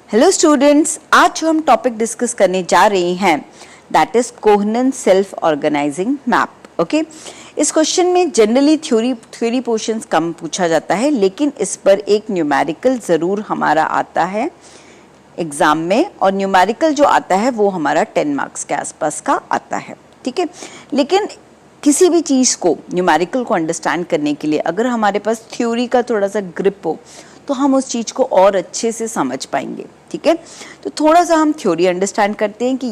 Hello students, आज जो हम टॉपिक डिस्कस करने जा रहे हैं that is coherent self organizing map. Okay, इस क्वेश्चन में जनरली थ्योरी पोर्शंस कम पूछा जाता है, लेकिन इस पर एक न्यूमेरिकल ज़रूर हमारा आता है एग्जाम में, और न्यूमेरिकल जो आता है वो हमारा 10 मार्क्स के आसपास का आता है। ठीक है, लेकिन किसी भी चीज़ को न्यूमेरिकल को अंडरस्टैंड करने के लिए अगर हमारे पास थ्योरी का थोड़ा सा ग्रिप हो तो हम उस चीज़ को और अच्छे से समझ पाएंगे। ठीक है, तो थोड़ा सा हम थ्योरी अंडरस्टैंड करते हैं कि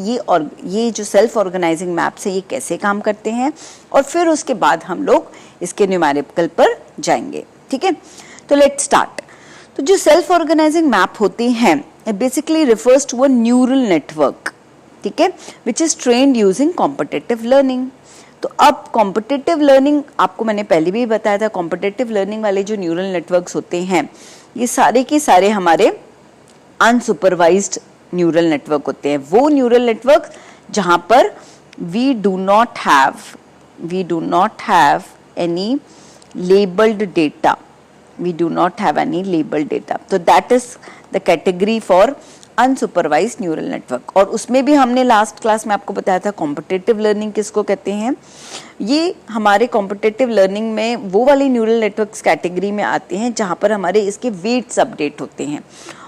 ये जो सेल्फ ऑर्गेनाइजिंग मैप्स है ये कैसे काम करते हैं, और फिर उसके बाद हम लोग इसके न्यूमेरिकल पर जाएंगे। ठीक है, तो लेट्स स्टार्ट। तो जो सेल्फ ऑर्गेनाइजिंग मैप होते हैं it basically refers to a neural network, ठीक है, which is trained using competitive learning. तो अब कॉम्पिटिटिव लर्निंग आपको मैंने पहले भी बताया था, कॉम्पिटिटिव लर्निंग वाले जो न्यूरल नेटवर्क्स होते हैं ये सारे के सारे हमारे अनसुपरवाइज्ड न्यूरल नेटवर्क होते हैं। वो न्यूरल नेटवर्क जहां पर we do not have any labelled data, तो that is the category for unsupervised neural network. और उसमें भी हमने लास्ट क्लास में आपको बताया था कॉम्पिटिटिव लर्निंग किसको कहते हैं। ये हमारे कॉम्पिटिटिव लर्निंग में वो वाले न्यूरल नेटवर्क्स कैटेगरी में आते हैं जहां पर हमारे इसके वेट्स अपडेट होते हैं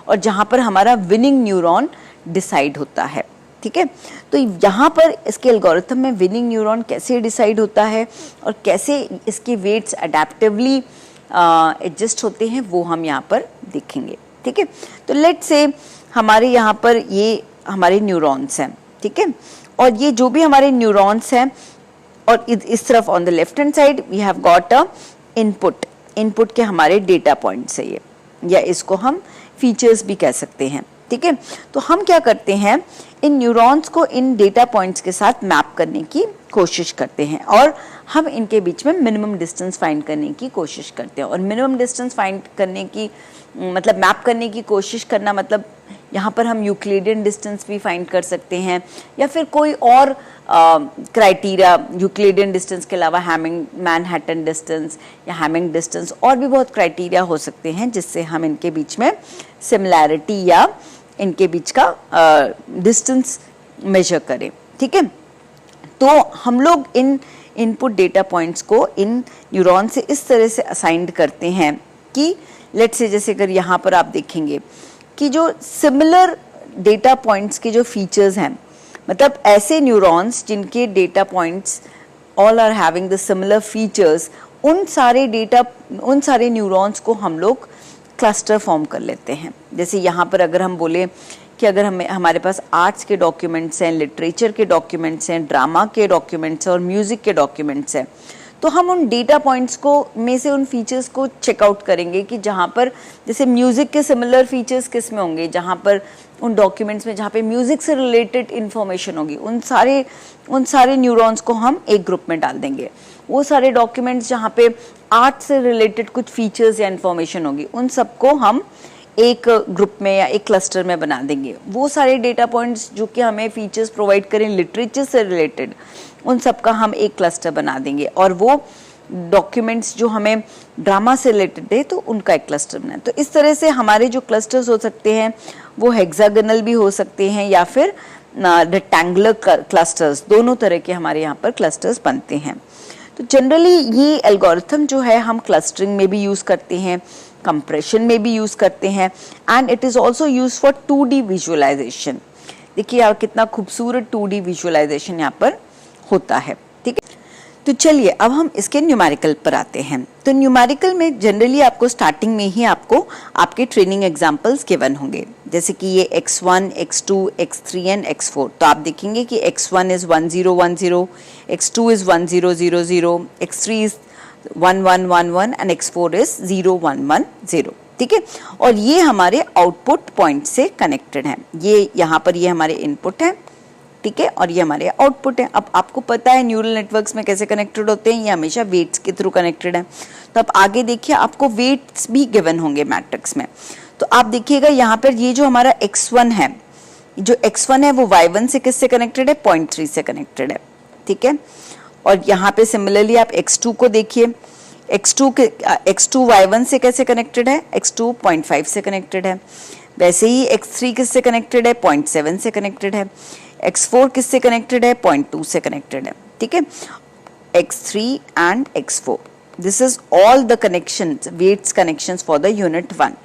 और जहां पर हमारा विनिंग न्यूरॉन डिसाइड होता है। ठीक है, तो यहाँ पर इसके एल्गोरिथम में विनिंग न्यूरॉन कैसे डिसाइड होता है और कैसे इसके वेट्स अडेप्टिवली एडजस्ट होते हैं वो हम यहाँ पर देखेंगे। ठीक है, तो लेट्स से हमारे यहाँ पर ये हमारे न्यूरॉन्स हैं। ठीक है, और ये जो भी हमारे न्यूरॉन्स हैं और इस तरफ on the left hand side we have got a input के हमारे डेटा पॉइंट्स है ये, या इसको हम फीचर्स भी कह सकते हैं। ठीक है, तो हम क्या करते हैं इन न्यूरॉन्स को इन डेटा पॉइंट्स के साथ मैप करने की कोशिश करते हैं और हम इनके बीच में मिनिमम डिस्टेंस फाइंड करने की कोशिश करते हैं। और मिनिमम डिस्टेंस फाइंड करने की मतलब मैप करने की कोशिश करना मतलब यहाँ पर हम यूक्लिडियन डिस्टेंस भी फाइंड कर सकते हैं या फिर कोई और क्राइटेरिया, यूक्लिडियन डिस्टेंस के अलावा मैनहट्टन डिस्टेंस या हैमिंग डिस्टेंस, और भी बहुत क्राइटेरिया हो सकते हैं जिससे हम इनके बीच में सिमिलैरिटी या इनके बीच का डिस्टेंस मेजर करें। ठीक है, तो हम लोग इन इनपुट डेटा पॉइंट्स को इन न्यूरॉन से इस तरह से असाइंड करते हैं कि लेट्स से जैसे अगर यहाँ पर आप देखेंगे कि जो सिमिलर डेटा पॉइंट्स के जो फीचर्स हैं, मतलब ऐसे न्यूरॉन्स जिनके data points all are having the similar features, उन सारे न्यूरॉन्स को हम लोग क्लस्टर फॉर्म कर लेते हैं। जैसे यहाँ पर अगर हम बोले कि अगर हमारे पास आर्ट्स के डॉक्यूमेंट्स हैं, लिटरेचर के डॉक्यूमेंट्स हैं, ड्रामा के डॉक्यूमेंट्स हैं और म्यूजिक के डॉक्यूमेंट्स हैं, तो हम उन डेटा पॉइंट्स को में से उन फीचर्स को चेकआउट करेंगे कि जहाँ पर जैसे म्यूजिक के सिमिलर फीचर्स किस में होंगे, जहाँ पर उन डॉक्यूमेंट्स में जहाँ पे म्यूजिक से रिलेटेड इंफॉर्मेशन होगी उन सारे न्यूरॉन्स को हम एक ग्रुप में डाल देंगे। वो सारे डॉक्यूमेंट्स जहाँ पे आर्ट से रिलेटेड कुछ फीचर्स या इंफॉर्मेशन होगी उन सबको हम एक ग्रुप में या एक क्लस्टर में बना देंगे। वो सारे डेटा पॉइंट्स जो कि हमें फीचर्स प्रोवाइड करें लिटरेचर से रिलेटेड, उन सब का हम एक क्लस्टर बना देंगे, और वो डॉक्यूमेंट्स जो हमें ड्रामा से रिलेटेड है तो उनका एक क्लस्टर बनाए। तो इस तरह से हमारे जो क्लस्टर्स हो सकते हैं वो हेक्सागोनल भी हो सकते हैं या फिर रेक्टेंगुलर क्लस्टर्स, दोनों तरह के हमारे यहाँ पर क्लस्टर्स बनते हैं। तो जनरली ये एल्गोरिथम जो है हम क्लस्टरिंग में भी यूज़ करते हैं, कंप्रेशन में भी यूज़ करते हैं, and it is also use for 2D visualization. देखिए यार कितना खूबसूरत 2D विजुअलाइजेशन यहाँ पर होता है। ठीक है, तो चलिए अब हम इसके न्यूमेरिकल पर आते हैं। तो न्यूमेरिकल में जनरली आपको स्टार्टिंग में ही आपको आपके ट्रेनिंग एग्जांपल्स गिवन होंगे, जैसे कि ये x1, x2, x3 and x4। तो आप देखेंगे कि x1 is 1010, x2 is 1000, x3 is 1111 and x4 is 0110। ठीक है, और ये हमारे आउटपुट पॉइंट से कनेक्टेड हैं। ये यहाँ पर ये हमारे इनपुट हैं, ठीक है, और ये हमारे आउटपुट है। अब आपको पता है न्यूरल नेटवर्क्स में कैसे कनेक्टेड होते हैं, ये हमेशा वेट्स के थ्रू कनेक्टेड है। तो अब आगे देखिए आपको वेट्स भी गिवन होंगे मैट्रिक्स में। तो आप देखिएगा यहाँ पर ये जो हमारा x1 है, जो x1 है वो y1 से किससे कनेक्टेड है, 0.3 से कनेक्टेड है। ठीक है, और यहाँ पे सिमिलरली आप x2 को देखिए, x2 y1 से कैसे कनेक्टेड है, x2 0.5 से कनेक्टेड है। वैसे ही x3 किससे कनेक्टेड है, 0.7 से कनेक्टेड है, x4 किससे कनेक्टेड है, 0.2 से कनेक्टेड है, ठीक है। x3 and x4, this is all the connections, weights connections for the unit 1,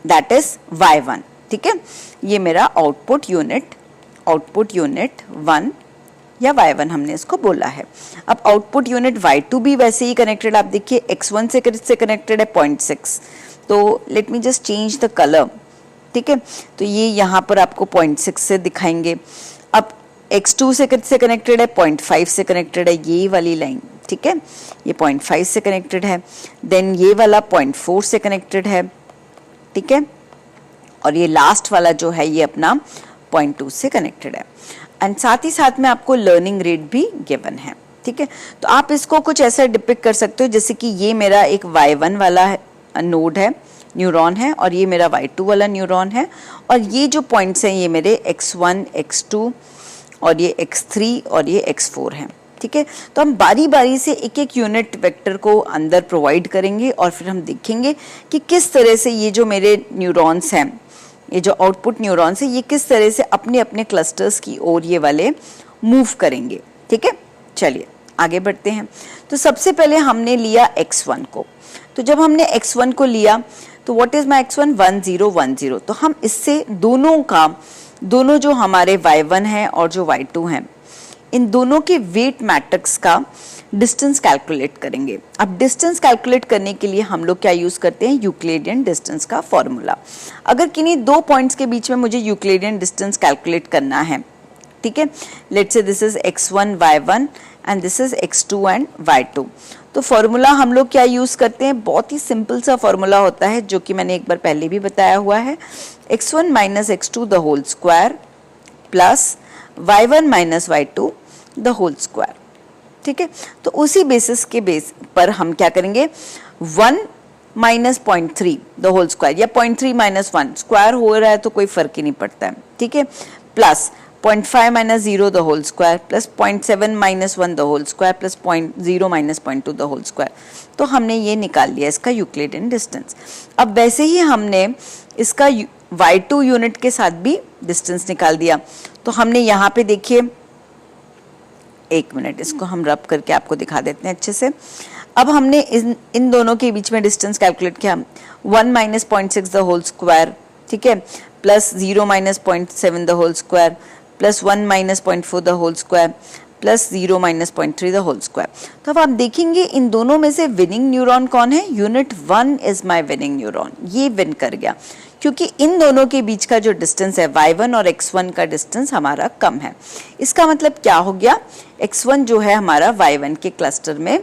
that is y1, ठीक है। ये मेरा आउटपुट यूनिट 1 या y1 हमने इसको बोला है। अब आउटपुट यूनिट y2 भी वैसे ही कनेक्टेड, आप देखिए x1 से कनेक्टेड है 0.6, तो let me just change the colour, ठीक है। तो ये यहाँ पर आपको 0.6 से दिखाएंगे। अब x2 से कनेक्टेड है, 0.5 से कनेक्टेड है, ये वाली लाइन, ठीक है, ये 0.5 से कनेक्टेड है। देन ये वाला 0.4 से कनेक्टेड है, ठीक है, और ये लास्ट वाला जो है ये अपना 0.2 से कनेक्टेड है। एंड साथ ही साथ में आपको लर्निंग रेट भी गिवन है, ठीक है। तो आप इसको कुछ ऐसा डिपिक्ट कर सकते हो जैसे कि ये मेरा एक y1 वाला नोड है, न्यूरॉन है, और ये मेरा y2 वाला न्यूरॉन है, और ये जो पॉइंट्स हैं ये मेरे x1 x2 और ये x3 और ये x4 हैं, ठीक है। तो हम बारी बारी से एक एक यूनिट वेक्टर को अंदर प्रोवाइड करेंगे और फिर हम देखेंगे कि किस तरह से ये जो मेरे न्यूरॉन्स हैं, ये जो आउटपुट न्यूरॉन्स है, ये किस तरह से अपने अपने क्लस्टर्स की ओर ये वाले मूव करेंगे, ठीक है। चलिए आगे बढ़ते हैं। तो सबसे पहले हमने लिया x1 को, तो जब हमने x1 को लिया तो व्हाट इज माय x1, 1 0 1 0, तो हम इससे दोनों जो हमारे y1 है और जो y2 हैं, इन दोनों के वेट मैट्रिक्स का डिस्टेंस कैलकुलेट करेंगे। अब डिस्टेंस कैलकुलेट करने के लिए हम लोग क्या यूज करते हैं, यूक्लिडियन डिस्टेंस का फॉर्मूला। अगर किन्हीं दो पॉइंट्स के बीच में मुझे यूक्लिडियन डिस्टेंस कैलकुलेट करना है, ठीक है, let's say this is x1 y1 and this is x2 and y2, तो फॉर्मूला हम लोग क्या यूज करते हैं, बहुत ही सिंपल सा फॉर्मूला होता है जो कि मैंने एक बार पहले भी बताया हुआ है, x1 minus x2 the whole square plus y1 minus y2 the whole square, ठीक है। तो उसी बेसिस के बेस पर हम क्या करेंगे, 1 माइनस 0.3 द होल स्क्वायर या 0.3 माइनस 1, स्क्वायर हो रहा है तो कोई फर्क ही नहीं पड़ता है, ठीक है, plus 0.5 minus 0 the whole square plus 0.7 minus 1 the whole square plus 0.0 minus 0.2 the whole square. तो हमने ये निकाल लिया इसका यूक्लिडियन डिस्टेंस। अब वैसे ही हमने इसका y2 यूनिट के साथ भी डिस्टेंस निकाल दिया। तो हमने यहाँ पे देखिए, एक मिनट इसको हम रब करके आपको दिखा देते हैं अच्छे से। अब हमने इन दोनों के बीच में डिस्टेंस कैलकुलेट किया, 1 माइनस 0.6 द होल स्क्वायर, ठीक है, plus 0 minus 0.7 the whole square plus 1 minus 0.4 the whole square plus 0 minus 0.3 the whole square. तो अब आप देखेंगे इन दोनों में से विनिंग न्यूरॉन कौन है, unit 1 is my winning neuron, ये विन कर गया क्योंकि इन दोनों के बीच का जो डिस्टेंस है y1 और x1 का डिस्टेंस हमारा कम है। इसका मतलब क्या हो गया, x1 जो है हमारा y1 के क्लस्टर में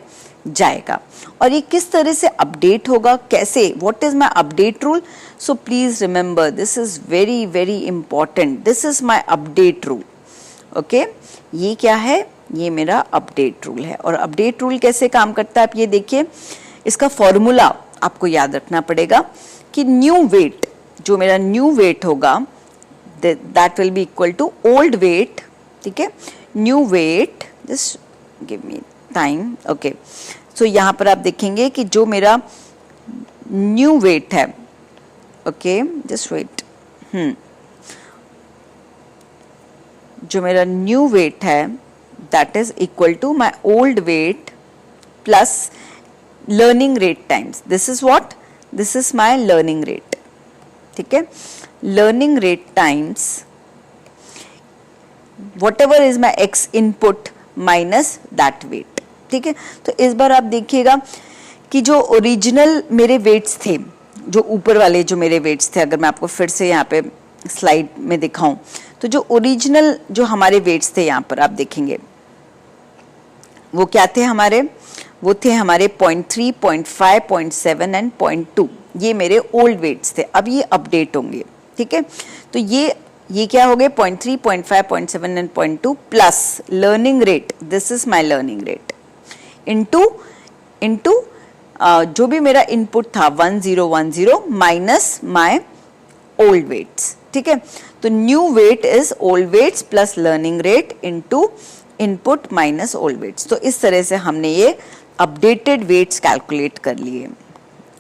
जाएगा। और ये किस तरह से अपडेट होगा, कैसे, what is my update rule, so please remember this is very very important, this is my update rule, okay. ये क्या है, ये मेरा अपडेट रूल है। और अपडेट रूल कैसे काम करता है आप ये देखिए, इसका फॉर्मूला आपको याद रखना पड़ेगा कि न्यू वेट, जो मेरा न्यू वेट होगा that will be equal to old weight, ठीक है, new weight, just give me time, okay. So यहाँ पर आप देखेंगे कि जो मेरा न्यू वेट है, ओके, जस्ट वेट, जो मेरा न्यू वेट है that is equal to my old weight plus learning rate times, this is what, this is my learning rate, ठीक है, learning rate times whatever is my x input minus that weight, ठीक है। तो इस बार आप देखिएगा कि जो ओरिजिनल मेरे वेट्स थे, जो ऊपर वाले जो मेरे वेट्स थे, अगर मैं आपको फिर से यहाँ पे स्लाइड में दिखाऊं, तो जो ओरिजिनल जो हमारे वेट्स थे यहाँ पर आप देखेंगे वो क्या थे हमारे, वो थे हमारे 0.3, 0.5, 0.7 एंड 0.2, ये मेरे ओल्ड वेट्स थे। अब ये अपडेट होंगे, ठीक है। तो ये क्या हो गए, 0.3, 0.5, 0.7 and 0.2 plus learning rate, this is my learning rate, into जो भी मेरा इनपुट था 1010 माइनस माय ओल्ड वेट्स, ठीक है। तो new weight is old weights plus learning rate into input minus old weights. तो इस तरह से हमने ये अपडेटेड वेट्स कैलकुलेट कर लिए,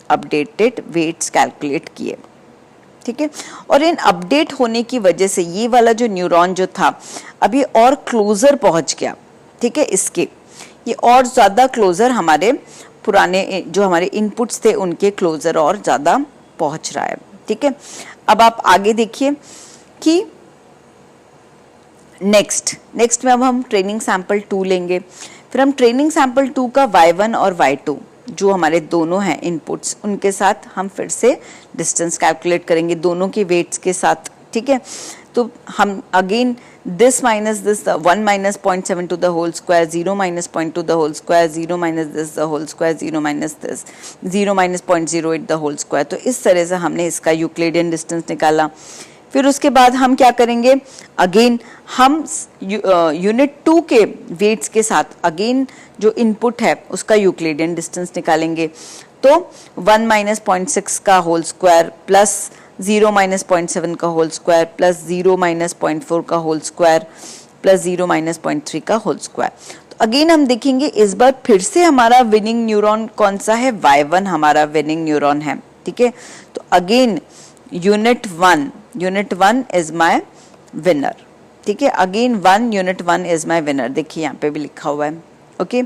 अपडेटेड वेट्स कैलकुलेट किए, ठीक है। और इन अपडेट होने की वजह से ये वाला जो न्यूरॉन जो था अभी और क्लोजर पहुंच गया, ठीक है, इसके ये और ज़्यादा क्लोजर हमारे पुराने जो हमारे इनपुट्स थे उनके क्लोजर और ज़्यादा पहुंच रहा है, ठीक है। अब आप आगे देखिए कि नेक्स्ट में अब हम ट्रेनिंग सैंपल 2 लेंगे। फिर हम ट्रेनिंग सैंपल 2 का y1 और y2 जो हमारे दोनों हैं इनपुट्स, उनके साथ हम फिर से डिस्टेंस कैलकुलेट करेंगे दोनों के वेट्स के साथ, ठीक है। तो हम again this minus this 1 minus 0.7 to the whole square, 0 minus 0.2 the whole square, 0 minus this the whole square, 0 minus this, 0 minus 0.08 the whole square. तो इस तरह से हमने इसका यूक्लिडियन डिस्टेंस निकाला। फिर उसके बाद हम क्या करेंगे, अगेन हम यूनिट 2 के वेट्स के साथ अगेन जो इनपुट है उसका यूक्लिडियन डिस्टेंस निकालेंगे। तो 1 माइनस 0.6 का होल स्क्वायर प्लस 0 माइनस 0.7 का होल स्क्वायर प्लस 0 माइनस 0.4 का होल स्क्वायर प्लस 0 माइनस 0.3 का होल स्क्वायर। तो अगेन हम देखेंगे इस बार फिर से हमारा विनिंग न्यूरॉन कौन सा है, y1 हमारा विनिंग न्यूरॉन है, ठीक है। तो again unit 1 is my winner, ठीक है। Again unit 1 is my winner, देखिए यहाँ पे भी लिखा हुआ है, ओके।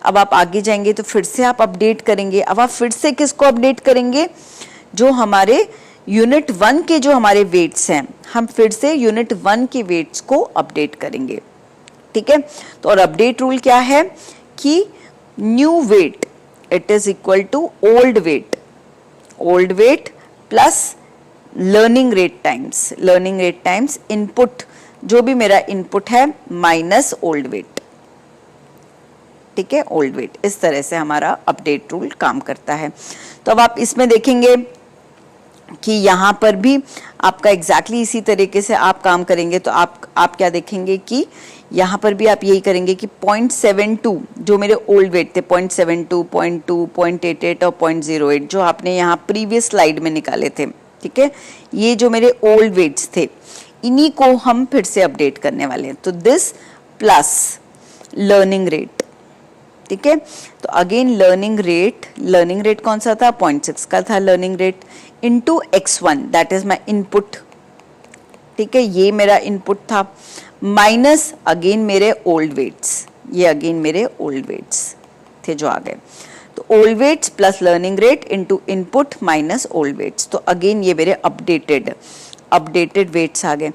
अब आप आगे जाएंगे तो फिर से आप अपडेट करेंगे। अब आप फिर से किसको अपडेट करेंगे, जो हमारे यूनिट 1 के जो हमारे वेट्स हैं, हम फिर से यूनिट 1 के वेट्स को अपडेट करेंगे, ठीक है। तो और अपडेट रूल क्या है कि new weight it is equal to old weight plus learning rate times input, जो भी मेरा इनपुट है माइनस ओल्ड वेट, ठीक है, ओल्ड वेट। इस तरह से हमारा अपडेट रूल काम करता है। तो अब आप इसमें देखेंगे कि यहाँ पर भी आपका एग्जैक्टली इसी तरीके से आप काम करेंगे। तो आप क्या देखेंगे कि यहाँ पर भी आप यही करेंगे कि 0.72 जो मेरे ओल्ड वेट थे, 0.72, 0.2, 0.88 और 0.08 जो आपने यहाँ प्रीवियस स्लाइड में निकाले थे, ठीक है, ये जो मेरे ओल्ड वेट्स थे इन्हीं को हम फिर से अपडेट करने वाले हैं। तो दिस प्लस लर्निंग रेट, ठीक है। तो अगेन लर्निंग रेट कौन सा था, 0.6 का था learning rate, into x1 that is my input, ठीक है, ये मेरा इनपुट था, माइनस अगेन मेरे ओल्ड वेट्स, ये अगेन मेरे ओल्ड वेट्स थे जो आ गए। तो old weights plus learning rate into input minus old weights, तो अगेन ये मेरे अपडेटेड वेट्स आ गए।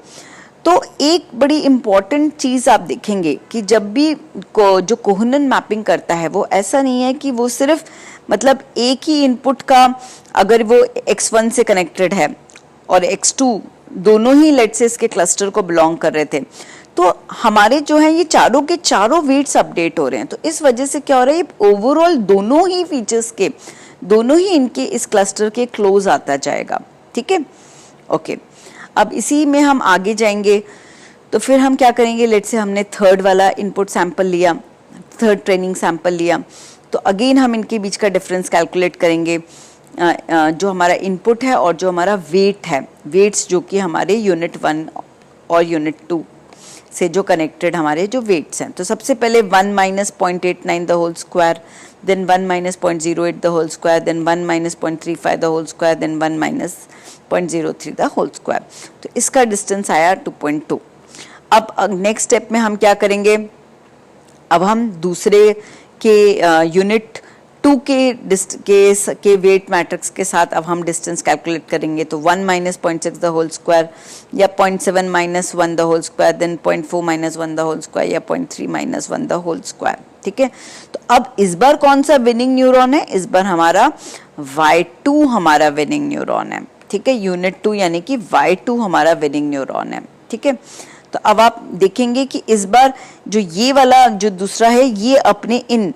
तो एक बड़ी इंपॉर्टेंट चीज आप देखेंगे कि जब भी जो कोहनन मैपिंग करता है वो ऐसा नहीं है कि वो सिर्फ मतलब एक ही इनपुट का, अगर वो x1 से कनेक्टेड है और x2 दोनों ही लेट्स से इसके क्लस्टर को बिलोंग कर रहे थे, तो हमारे जो है ये चारों के चारों वेट्स अपडेट हो रहे हैं। तो इस वजह से क्या हो रहा है, ओवरऑल दोनों ही फीचर्स के, दोनों ही इनके इस क्लस्टर के क्लोज आता जाएगा, ठीक है, ओके। अब इसी में हम आगे जाएंगे। तो फिर हम क्या करेंगे, लेट्स से हमने थर्ड वाला इनपुट सैंपल लिया, थर्ड ट्रेनिंग सैंपल लिया, तो अगेन हम इनके बीच का डिफरेंस कैलकुलेट करेंगे, जो हमारा इनपुट है और जो हमारा वेट है, वेट्स जो कि हमारे यूनिट 1 और यूनिट 2 से जो कनेक्टेड हमारे जो वेट्स हैं। तो सबसे पहले 1 minus 0.89 the whole square, then 1 minus 0.08 the whole square, then 1 minus 0.35 the whole square, then 1 minus 0.03 the whole square. तो इसका डिस्टेंस आया 2.2। अब नेक्स्ट स्टेप में हम क्या करेंगे, अब हम दूसरे के यूनिट 2 के वेट मैट्रिक्स के साथ अब हम डिस्टेंस कैलकुलेट करेंगे। तो 1 माइनस 0.6 द होल स्क्वायर या 0.7 minus 1 the whole square, then 0.4 minus 1 the whole square या 0.3 माइनस 1 द होल स्क्वायर, ठीक है। तो अब इस बार कौन सा विनिंग न्यूरॉन है, इस बार हमारा y2 हमारा विनिंग न्यूरॉन है, ठीक है, यूनिट 2 यानी कि y2 हमारा विनिंग न्यूरॉन है, ठीक है। तो अब आप देखेंगे कि इस बार जो ये वाला जो दूसरा है ये अपने इन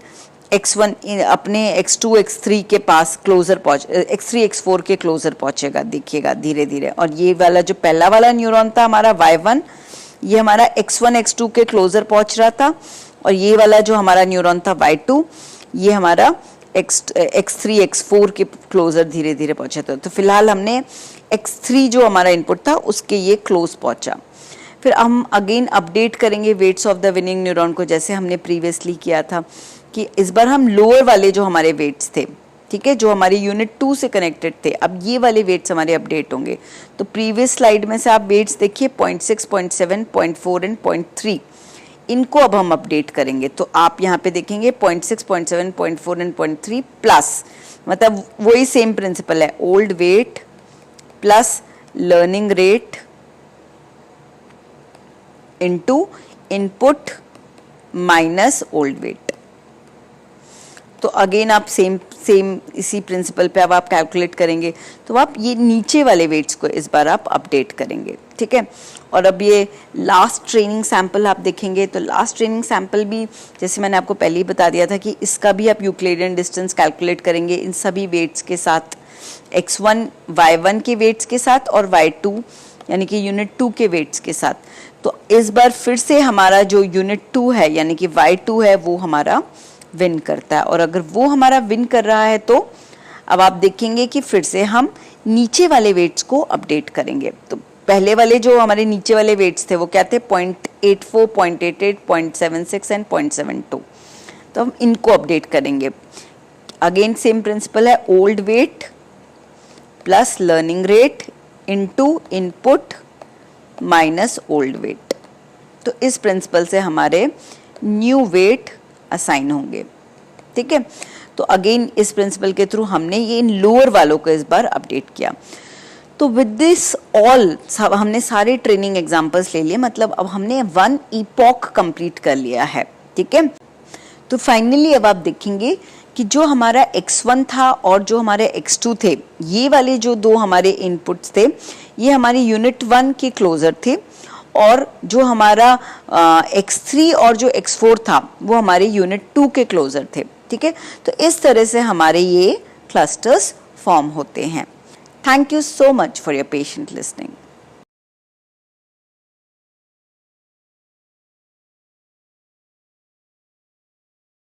x1 अपने x2 x3 के पास क्लोजर पहुंच, x3 x4 के क्लोजर पहुंचेगा, देखिएगा धीरे धीरे। और ये वाला जो पहला वाला न्यूरॉन था हमारा y1, ये हमारा x1 x2 के क्लोजर पहुंच रहा था, और ये वाला जो हमारा न्यूरॉन था y2 ये हमारा x3 x4 के क्लोजर धीरे धीरे पहुंचे थे। तो फिलहाल हमने x3 जो हमारा इनपुट था उसके ये क्लोज पहुंचा। फिर हम अगेन अपडेट करेंगे weights of the winning neuron को, जैसे हमने प्रीवियसली किया था कि इस बार हम लोअर वाले जो हमारे वेट्स थे, ठीक है, जो हमारे यूनिट 2 से कनेक्टेड थे। अब ये वाले वेट्स हमारे अपडेट होंगे। तो प्रीवियस स्लाइड में से आप वेट्स देखिए 0.6, 0.7, 0.4 एंड 0.3, इनको अब हम अपडेट करेंगे। तो आप यहाँ पे देखेंगे 0.6, 0.7, 0.4 एंड 0.3 प्लस, मतलब वही सेम प्रिंसिपल है, old weight plus learning rate into input minus old weight. तो अगेन आप सेम इसी प्रिंसिपल पे अब आप कैलकुलेट करेंगे। तो आप ये नीचे वाले वेट्स को इस बार आप अपडेट करेंगे, ठीक है। और अब ये लास्ट ट्रेनिंग सैंपल आप देखेंगे, तो लास्ट ट्रेनिंग सैंपल भी जैसे मैंने आपको पहले ही बता दिया था कि इसका भी आप यूक्लिडियन डिस्टेंस कैलकुलेट करेंगे इन सभी वेट्स के साथ, x1 y1 के वेट्स के साथ और y2 यानी कि यूनिट 2 के वेट्स के साथ। तो इस बार फिर से हमारा जो यूनिट 2 है यानी कि y2 है वो हमारा विन करता है। और अगर वो हमारा विन कर रहा है तो अब आप देखेंगे कि फिर से हम नीचे वाले वेट्स को अपडेट करेंगे। तो पहले वाले जो हमारे नीचे वाले वेट्स थे वो क्या थे, 0.84, 0.88, 0.76 एंड 0.72। तो हम इनको अपडेट करेंगे। अगेन सेम प्रिंसिपल है, old weight plus learning rate into input minus old weight. तो इस प्रिंसिपल से हमारे न्यू वेट असाइन होंगे, ठीक है। तो अगेन इस प्रिंसिपल के थ्रू हमने ये इन लोअर वालों को इस बार अपडेट किया। तो विद दिस ऑल हमने सारे ट्रेनिंग एग्जांपल्स ले लिए, मतलब अब हमने 1 इपॉक कंप्लीट कर लिया है, ठीक है। तो फाइनली अब आप देखेंगे कि जो हमारा x1 था और जो हमारे x2 थे, ये वाले जो दो हमारे इनपुट्स थे ये हमारे यूनिट 1 के क्लोजर थे, और जो हमारा x3 और जो x4 था वो हमारे यूनिट 2 के क्लोजर थे, ठीक है। तो इस तरह से हमारे ये क्लस्टर्स फॉर्म होते हैं। Thank you so much for your patient listening.